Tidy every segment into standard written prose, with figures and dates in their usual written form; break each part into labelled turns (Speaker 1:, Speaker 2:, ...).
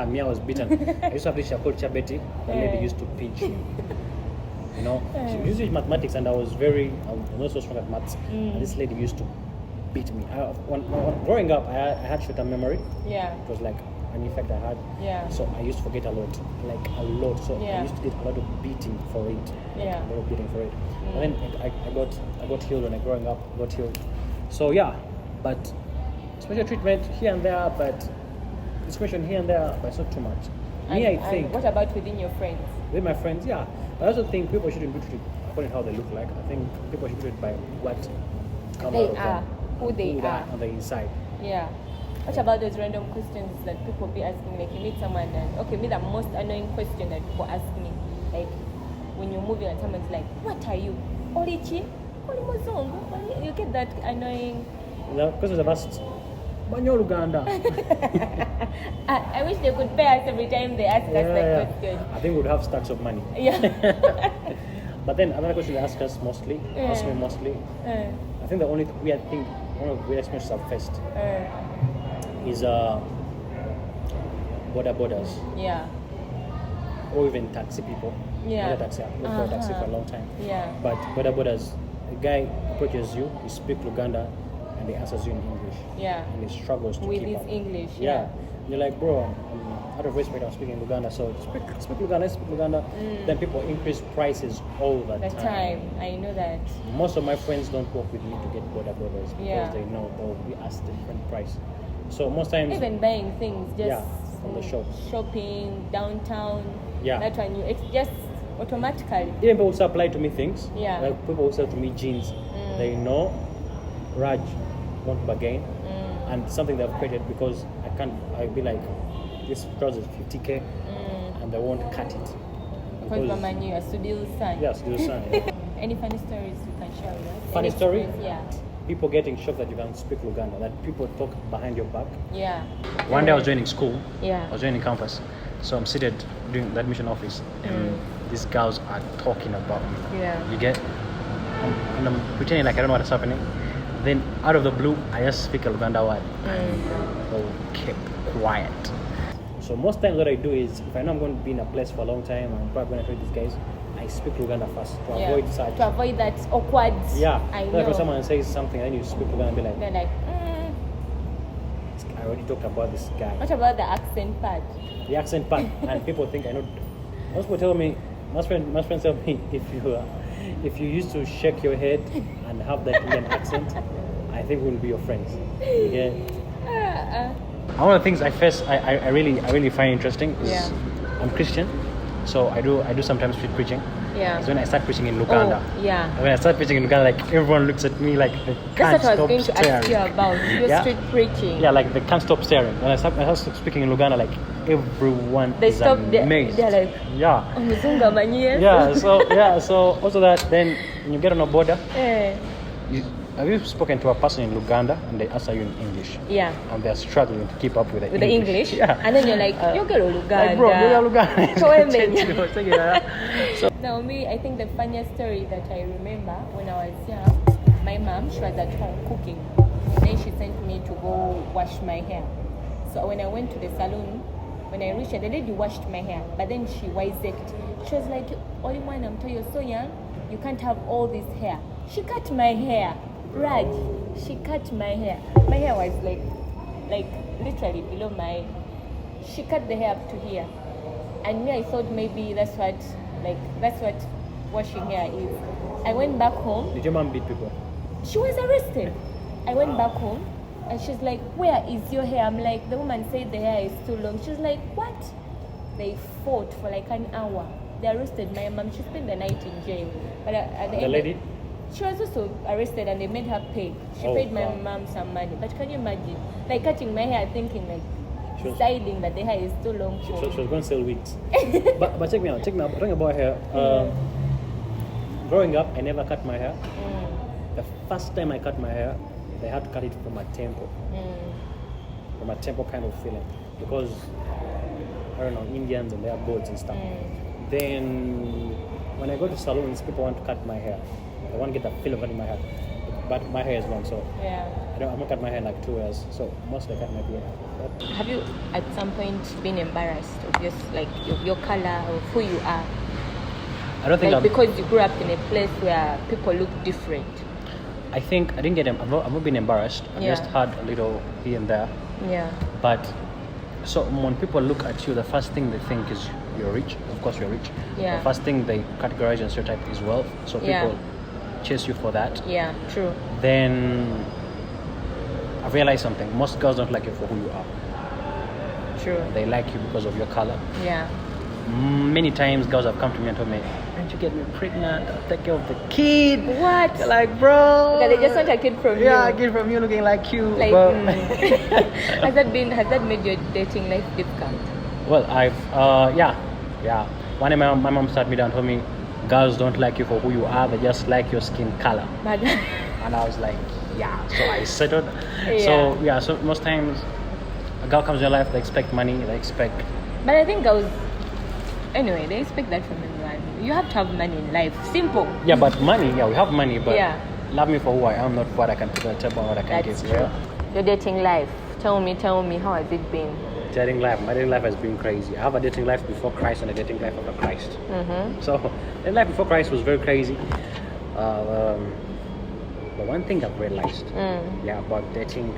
Speaker 1: Me, I was beaten. I used to have this teacher called Chabeti. That lady used to pinch me. You know, she used to teach mathematics, and I was not so strong at maths. And this lady used to beat me. When growing up, I had short-term memory.
Speaker 2: Yeah.
Speaker 1: It was like an effect I had.
Speaker 2: Yeah.
Speaker 1: So I used to forget a lot. So I used to get a lot of beating for it.
Speaker 2: Yeah.
Speaker 1: A lot of beating for it. And then I got healed when I growing up. Got healed. So yeah, but special treatment here and there, but discrimination here and there, but it's not too much. I think.
Speaker 2: What about within your friends?
Speaker 1: With my friends, yeah. But I also think people shouldn't be treated according to how they look like. I think people should be treated by what comes out of them.
Speaker 2: Who they are
Speaker 1: on the inside.
Speaker 2: Yeah. What about those random questions that people be asking? Like you meet someone and me, the most annoying question that people ask me, like when you're moving and someone's like, "What are you? Orichi? You get that annoying.
Speaker 1: The questions I've asked. Uganda.
Speaker 2: I wish they could pay us every time they ask us that question.
Speaker 1: I think we'd have stacks of money.
Speaker 2: Yeah.
Speaker 1: But then another question they ask me mostly. I think the only weird thing, one of the weirdest questions I've faced is borders.
Speaker 2: Yeah.
Speaker 1: Or even taxi people.
Speaker 2: Yeah.
Speaker 1: I've worked for a taxi for a long time.
Speaker 2: Yeah.
Speaker 1: But borders, a guy approaches you, he speaks Uganda, and he answers you in English.
Speaker 2: Yeah.
Speaker 1: And he struggles to
Speaker 2: with
Speaker 1: keep
Speaker 2: his
Speaker 1: up.
Speaker 2: English.
Speaker 1: Yeah. You're like, bro, out of respect, I'm speaking Uganda, so speak Uganda. Then people increase prices all the time.
Speaker 2: I know that.
Speaker 1: Most of my friends don't work with me to get borders because they know they'll be asked different price. So most times,
Speaker 2: even buying things, just
Speaker 1: from the shop,
Speaker 2: shopping downtown.
Speaker 1: Yeah.
Speaker 2: That one, it's just automatically.
Speaker 1: Even people supply to me things.
Speaker 2: Yeah.
Speaker 1: Like people who sell to me jeans, they know Raj won't bargain, and something they've created because I'll be like, this trouser is 50k, and they won't cut it.
Speaker 2: Because Mama knew a studio son.
Speaker 1: Yeah, studio son. Yeah.
Speaker 2: Any funny stories you can share with us?
Speaker 1: Funny story?
Speaker 2: Yeah.
Speaker 1: People getting shocked that you can speak Uganda, that people talk behind your back.
Speaker 2: Yeah.
Speaker 1: One day I was joining school.
Speaker 2: Yeah.
Speaker 1: I was joining campus. So I'm seated doing the admission office, and these girls are talking about me.
Speaker 2: Yeah.
Speaker 1: You get? And I'm pretending like I don't know what's happening. Then out of the blue, I just speak a Uganda word. They kept quiet. So most times what I do is, if I know I'm going to be in a place for a long time, I'm probably going to meet these guys, I speak Uganda first to avoid such.
Speaker 2: To avoid that awkward.
Speaker 1: Yeah.
Speaker 2: I know.
Speaker 1: Like when someone says something and then you speak Uganda and be like,
Speaker 2: they're like,
Speaker 1: I already talked about this guy.
Speaker 2: What about the accent part?
Speaker 1: The accent part, and people think I know. Most people tell me, my friends tell me, if you used to shake your head and have that Indian accent, I think we'll be your friends. Yeah. One of the things I really find interesting is I'm Christian, so I do sometimes street preaching.
Speaker 2: Yeah.
Speaker 1: It's when I start preaching in Uganda.
Speaker 2: Oh, yeah.
Speaker 1: When I start preaching in Uganda, like everyone looks at me like they can't
Speaker 2: That's what I
Speaker 1: stop
Speaker 2: was going to ask you about. Your street preaching.
Speaker 1: Yeah, like they can't stop staring. When I start speaking in Uganda, like everyone is amazed.
Speaker 2: They're like,
Speaker 1: yeah.
Speaker 2: Mzunga manyie.
Speaker 1: So also that then when you get on a border, have you spoken to a person in Uganda and they answer you in English?
Speaker 2: Yeah.
Speaker 1: And they're struggling to keep up with the
Speaker 2: English?
Speaker 1: Yeah.
Speaker 2: And then you're like, you're going to Uganda.
Speaker 1: Like, bro, you're Uganda. So
Speaker 2: now me, I think the funniest story that I remember when I was young, my mom, she was at home cooking. Then she sent me to go wash my hair. So when I went to the salon, when I reached, the lady washed my hair, but then she wiseced. She was like, only one, I'm telling you, you're so young, you can't have all this hair. She cut my hair. Raj, she cut my hair. My hair was like literally below my. She cut the hair up to here, and me, I thought maybe that's what washing hair is. I went back home.
Speaker 1: Did your mom beat people?
Speaker 2: She was arrested. I went back home, and she's like, "Where is your hair?" I'm like, "The woman said the hair is too long." She's like, "What?" They fought for like an hour. They arrested my mom. She spent the night in jail. But at the end,
Speaker 1: lady?
Speaker 2: She was also arrested and they made her pay. She paid my mom some money. But can you imagine? Like cutting my hair thinking like deciding that the hair is too long for
Speaker 1: she was going to sell wigs. but check me out. Talking about hair. Growing up, I never cut my hair. The first time I cut my hair, they had to cut it from a temple. From a temple kind of feeling. Because, I don't know, Indians and their gods and stuff. Then, when I go to salons, people want to cut my hair. I want to get the feel of cutting my hair. but my hair is long, so
Speaker 2: Yeah.
Speaker 1: I'm not cut my hair in like 2 years, so mostly I cut my beard. But
Speaker 2: Have you at some point been embarrassed of just like your color or who you are?
Speaker 1: I don't think
Speaker 2: Like
Speaker 1: I'm.
Speaker 2: because you grew up in a place where people look different.
Speaker 1: I think I didn't get. I've not been embarrassed. I
Speaker 2: Yeah.
Speaker 1: just had a little here and there.
Speaker 2: Yeah.
Speaker 1: But so when people look at you, the first thing they think is you're rich. Of course, you're rich.
Speaker 2: Yeah.
Speaker 1: The first thing they categorize and stereotype is wealth. So
Speaker 2: Yeah.
Speaker 1: people chase you for that.
Speaker 2: Yeah. True.
Speaker 1: Then I realized something. Most girls don't like you for who you are.
Speaker 2: True.
Speaker 1: They like you because of your color.
Speaker 2: Yeah.
Speaker 1: Many times girls have come to me and told me, "Can't you get me pregnant? I'll take care of the kid."
Speaker 2: What?
Speaker 1: You're like, bro.
Speaker 2: Okay, they just want a kid from you.
Speaker 1: Yeah, a kid from you looking like you.
Speaker 2: Like,
Speaker 1: bro.
Speaker 2: has that made your dating life difficult?
Speaker 1: Well, yeah. One day my mom sat me down and told me, girls don't like you for who you are, they just like your skin color.
Speaker 2: But
Speaker 1: And I was like, yeah. So I settled.
Speaker 2: Yeah.
Speaker 1: So most times a girl comes in your life, they expect money, they expect.
Speaker 2: But I think girls, anyway, they expect that from everyone. You have to have money in life. Simple.
Speaker 1: Yeah, but money, yeah, we have money, but
Speaker 2: Yeah.
Speaker 1: love me for who I am, not what I can put on the table, what I can
Speaker 2: That's
Speaker 1: give.
Speaker 2: true.
Speaker 1: Yeah.
Speaker 2: Your dating life. Tell me, how has it been?
Speaker 1: Dating life, my dating life has been crazy. I have a dating life before Christ and a dating life after Christ.
Speaker 2: Mm-hmm.
Speaker 1: So, the life before Christ was very crazy. But one thing I've realized, about dating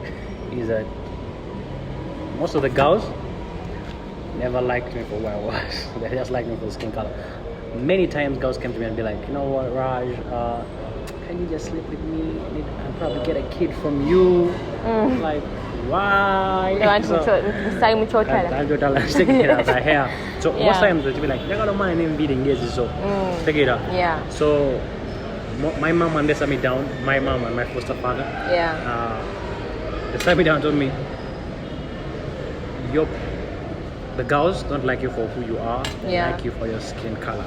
Speaker 1: is that most of the girls never liked me for who I was. They just liked me for the skin color. Many times girls came to me and be like, you know what, Raj, can you just sleep with me? I'll probably get a kid from you. Like, why?
Speaker 2: You want
Speaker 1: So-
Speaker 2: to
Speaker 1: sticking it out her hair. So
Speaker 2: Yeah.
Speaker 1: most times they'll be like, "They're gonna mind him beating gaze." So stick it up.
Speaker 2: Yeah.
Speaker 1: So my mom and they sat me down. My mom and my foster father.
Speaker 2: Yeah.
Speaker 1: They sat me down and told me, the girls don't like you for who you are. They
Speaker 2: Yeah.
Speaker 1: like you for your skin color.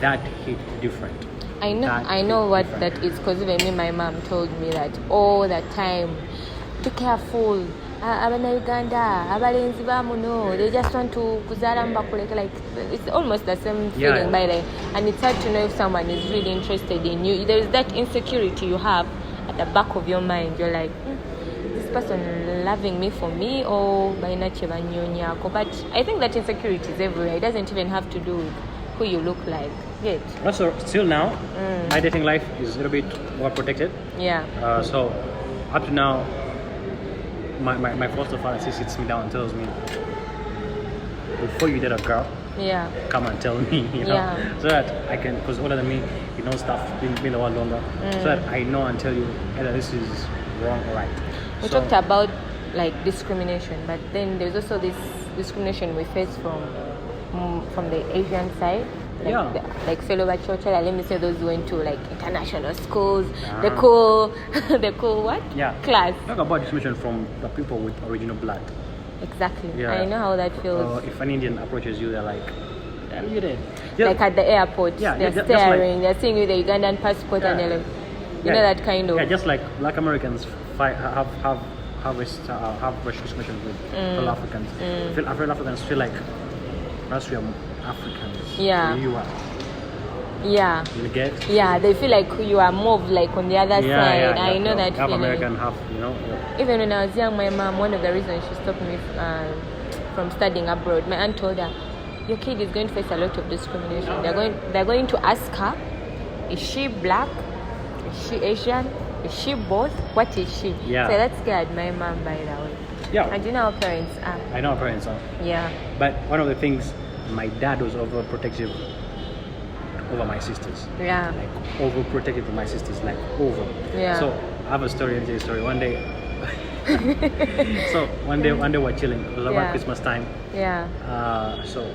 Speaker 1: That hit different.
Speaker 2: I know.
Speaker 1: That
Speaker 2: I know
Speaker 1: hit
Speaker 2: what
Speaker 1: different.
Speaker 2: that is because even me, my mom told me that all the time. Be careful. Abana Uganda, abalenzi bamuno, they just want to kuzala mbakuleke, like it's almost the same feeling by the, and it's hard to know if someone is really interested in you. There is that insecurity you have at the back of your mind. You're like, is this person loving me for me or by nature banyonyako? But I think that insecurity is everywhere. It doesn't even have to do with who you look like. Yet.
Speaker 1: Also, still now, my dating life is a little bit more protected.
Speaker 2: Yeah.
Speaker 1: So up to now, my foster father sits me down and tells me, before you date a girl,
Speaker 2: Yeah.
Speaker 1: come and tell me, you know,
Speaker 2: Yeah.
Speaker 1: so that I can, because older than me, he knows stuff, been a while longer, so that I know and tell you either this is wrong or right.
Speaker 2: We
Speaker 1: So-
Speaker 2: talked about like discrimination, but then there's also this discrimination we face from the Asian side. Like,
Speaker 1: Yeah.
Speaker 2: like fellow Bachocha, let me say those who went to like international schools,
Speaker 1: Ah.
Speaker 2: the cool what?
Speaker 1: Yeah.
Speaker 2: Class.
Speaker 1: Talk about discrimination from the people with original blood.
Speaker 2: Exactly.
Speaker 1: Yeah.
Speaker 2: I know how that feels.
Speaker 1: If an Indian approaches you, they're like, damn, you did.
Speaker 2: Like at the airport,
Speaker 1: Yeah,
Speaker 2: they're
Speaker 1: just like-
Speaker 2: staring, they're seeing you the Ugandan passport and they're like, you know that kind of.
Speaker 1: Yeah, just like Black Americans have racial discrimination with fellow Africans. Fellow Africans feel like that's we are Africans.
Speaker 2: Yeah.
Speaker 1: You are.
Speaker 2: Yeah.
Speaker 1: You get.
Speaker 2: Yeah, they feel like you are more of like on the other side. I know that
Speaker 1: half
Speaker 2: feeling.
Speaker 1: American, half, you know.
Speaker 2: Even when I was young, my mom, one of the reasons she stopped me from studying abroad, my aunt told her, your kid is going to face a lot of discrimination. They're going to ask her, is she black? Is she Asian? Is she both? What is she?
Speaker 1: Yeah.
Speaker 2: So that scared my mom, by the way.
Speaker 1: Yeah.
Speaker 2: And you know how parents are.
Speaker 1: I know our parents are.
Speaker 2: Yeah.
Speaker 1: But one of the things, my dad was overprotective over my sisters.
Speaker 2: Yeah.
Speaker 1: Like overprotective of my sisters, like over.
Speaker 2: Yeah.
Speaker 1: So I have a story, NJ story. One day, one day we're chilling. It was around Christmas time.
Speaker 2: Yeah.
Speaker 1: So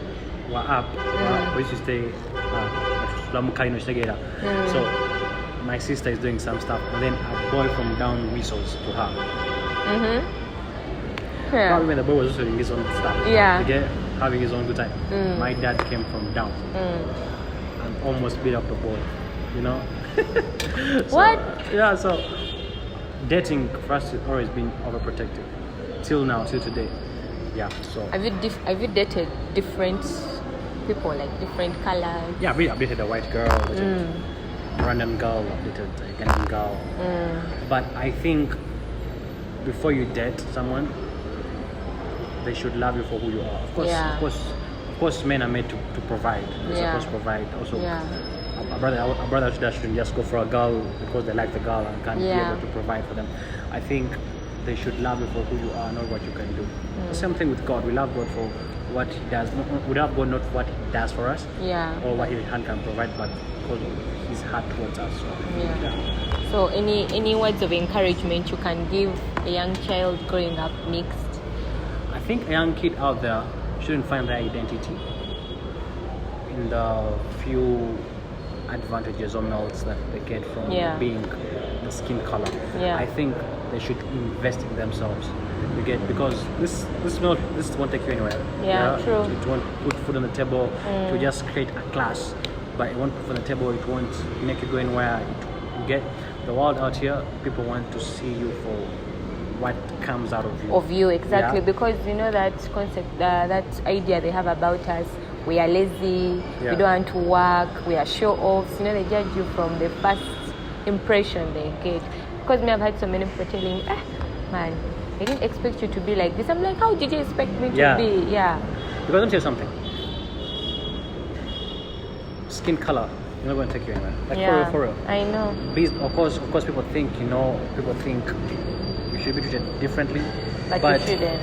Speaker 1: we're up. We used to stay. So my sister is doing some stuff, and then a boy from down whistles to her.
Speaker 2: Yeah.
Speaker 1: Probably when the boy was also doing his own stuff.
Speaker 2: Yeah.
Speaker 1: Okay, having his own good time. My dad came from down and almost beat up the boy. You know. So,
Speaker 2: What?
Speaker 1: Yeah. So dating for us has always been overprotective. Till now, till today. Yeah. So.
Speaker 2: Have you dated different people, like different colors?
Speaker 1: Yeah, I've dated a white girl. random girl dated a Ugandan girl. But I think before you date someone, they should love you for who you are. Of course, men are made to provide. They're supposed to provide. Also, a brother shouldn't just go for a girl because they like the girl and can't be able to provide for them. I think they should love you for who you are, not what you can do. The same thing with God. We love God for what He does. We love God not what He does for us, or what His hand can provide, but because of His heart towards us.
Speaker 2: So, any words of encouragement you can give a young child growing up mixed?
Speaker 1: I think a young kid out there shouldn't find their identity in the few advantages or melts that they get from being the skin color. I think they should invest in themselves. Because this won't take you anywhere.
Speaker 2: True.
Speaker 1: It won't put food on the table to just create a class, but it won't put food on the table. It won't make you go anywhere. You get the world out here. People want to see you for what comes out of you. Exactly.
Speaker 2: Because you know that concept, that idea they have about us. We are lazy. We don't want to work. We are show-offs. You know, they judge you from the first impression they get. Because I've had so many people telling me, man, I didn't expect you to be like this. I'm like, how did you expect me to be?
Speaker 1: Because let me tell you something. Skin color, you're not going to take you anywhere. Like for real.
Speaker 2: I know.
Speaker 1: Of course, people think you should be treated differently.
Speaker 2: But you shouldn't.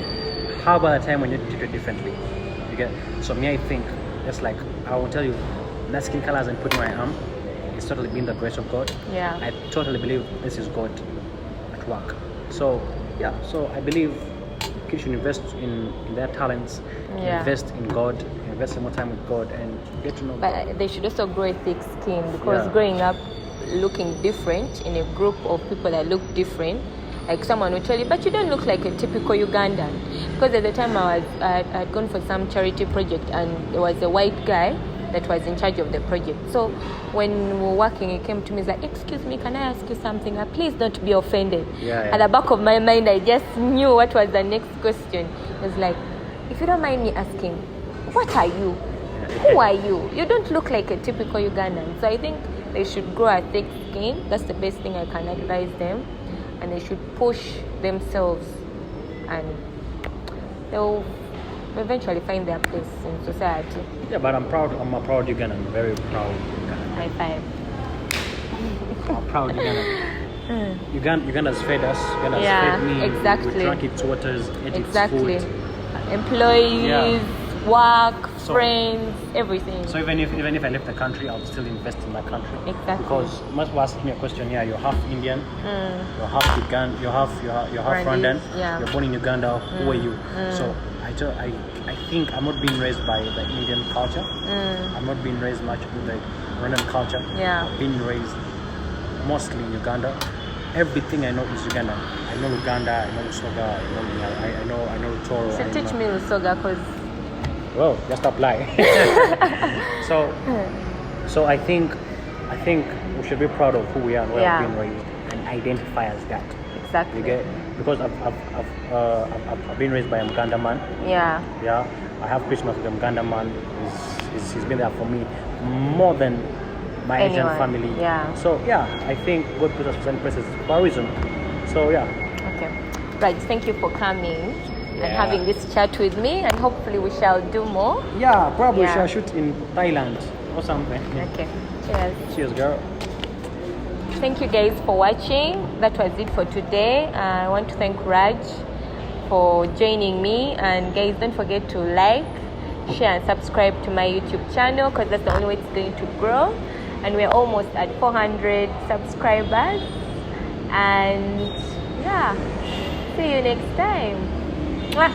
Speaker 1: How about the time when you're treated differently? You get. So me, I think just like I will tell you, that skin color hasn't put where I am. It's totally been the grace of God. I totally believe this is God at work. So I believe kids should invest in their talents, invest in God, invest some more time with God, and get to know God.
Speaker 2: But they should also grow a thick skin, because growing up looking different in a group of people that look different, like someone will tell you, but you don't look like a typical Ugandan. Because at the time I had gone for some charity project, and there was a white guy that was in charge of the project. So when we were working, he came to me, he's like, excuse me, can I ask you something? Please don't be offended. At the back of my mind, I just knew what was the next question. It was like, if you don't mind me asking, what are you? Who are you? You don't look like a typical Ugandan. So I think they should grow a thick skin. That's the best thing I can advise them. And they should push themselves, and they'll eventually find their place in society.
Speaker 1: But I'm proud. I'm a proud Ugandan. Very proud Ugandan.
Speaker 2: High five.
Speaker 1: I'm a proud Ugandan. Uganda's fed us. Uganda's fed me.
Speaker 2: Exactly.
Speaker 1: We drank its waters, ate its food.
Speaker 2: Employees, work, friends, everything.
Speaker 1: So even if I left the country, I'll still invest in my country.
Speaker 2: Exactly.
Speaker 1: Because most people ask me a question here. You're half Indian. You're half Ugandan. You're half Rwandan. You're born in Uganda. Who are you? So I think I'm not being raised by the Indian culture. I'm not being raised much with the Rwandan culture. I've been raised mostly in Uganda. Everything I know is Ugandan. I know Uganda. I know Lusoga. I know Toro.
Speaker 2: So teach me Lusoga, because.
Speaker 1: Well, just apply. So I think we should be proud of who we are and where we've been raised, and identify as that.
Speaker 2: Exactly.
Speaker 1: You get, because I've been raised by a Ugandan man. I have Christmas with a Ugandan man. He's been there for me more than my Asian family. So I think God put us in certain places for a reason. So
Speaker 2: Okay. Right. Thank you for coming and having this chat with me, and hopefully we shall do more.
Speaker 1: Probably shall shoot in Thailand or something.
Speaker 2: Okay.
Speaker 1: Cheers, girl.
Speaker 2: Thank you guys for watching. That was it for today. I want to thank Raj for joining me, and guys, don't forget to like, share and subscribe to my YouTube channel, because that's the only way it's going to grow. And we're almost at 400 subscribers, and see you next time. Mwah.